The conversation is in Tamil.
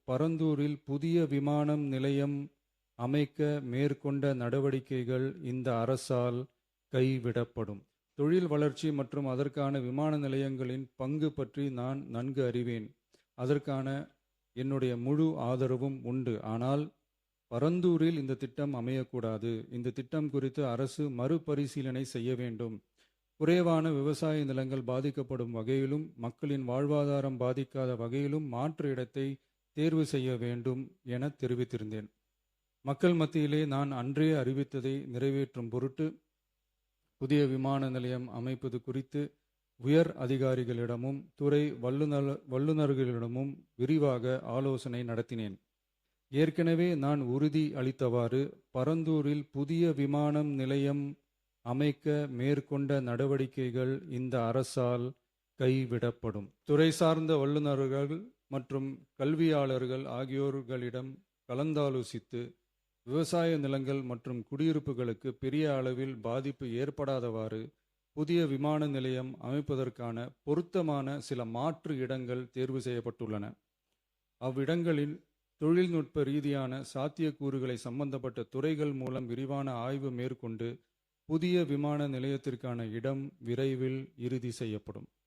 பரந்தூரில் புதிய விமானம் நிலையம் அமைக்க மேற்கொண்ட நடவடிக்கைகள் இந்த அரசால் கைவிடப்படும். தொழில் வளர்ச்சி மற்றும் அதற்கான விமான நிலையங்களின் பங்கு பற்றி நான் நன்கு அறிவேன். அதற்கான என்னுடைய முழு ஆதரவும் உண்டு. ஆனால் பரந்தூரில் இந்த திட்டம் அமையக்கூடாது. இந்த திட்டம் குறித்து அரசு மறுபரிசீலனை செய்ய வேண்டும். குறைவான விவசாய நிலங்கள் பாதிக்கப்படும் வகையிலும் மக்களின் வாழ்வாதாரம் பாதிக்காத வகையிலும் மாற்று இடத்தை தேர்வு செய்ய வேண்டும் என தெரிவித்திருந்தேன். மக்கள் மத்தியிலே நான் அன்றே அறிவித்ததை நிறைவேற்றும் பொருட்டு புதிய விமான நிலையம் அமைப்பது குறித்து உயர் அதிகாரிகளிடமும் துறை வல்லுநர்களிடமும் விரிவாக ஆலோசனை நடத்தினேன். ஏற்கனவே நான் உறுதி அளித்தவாறு பரந்தூரில் புதிய விமானம் நிலையம் அமைக்க மேற்கொண்ட நடவடிக்கைகள் இந்த அரசால் கைவிடப்படும். துறை சார்ந்த வல்லுநர்கள் மற்றும் கல்வியாளர்கள் ஆகியோர்களிடம் கலந்தாலோசித்து விவசாய நிலங்கள் மற்றும் குடியிருப்புகளுக்கு பெரிய அளவில் பாதிப்பு ஏற்படாதவாறு புதிய விமான நிலையம் அமைப்பதற்கான பொருத்தமான சில மாற்று இடங்கள் தேர்வு செய்யப்பட்டுள்ளன. அவ்விடங்களில் தொழில்நுட்ப ரீதியான சாத்தியக்கூறுகளை சம்பந்தப்பட்ட துறைகள் மூலம் விரிவான ஆய்வு மேற்கொண்டு புதிய விமான நிலையத்திற்கான இடம் விரைவில் இறுதி செய்யப்படும்.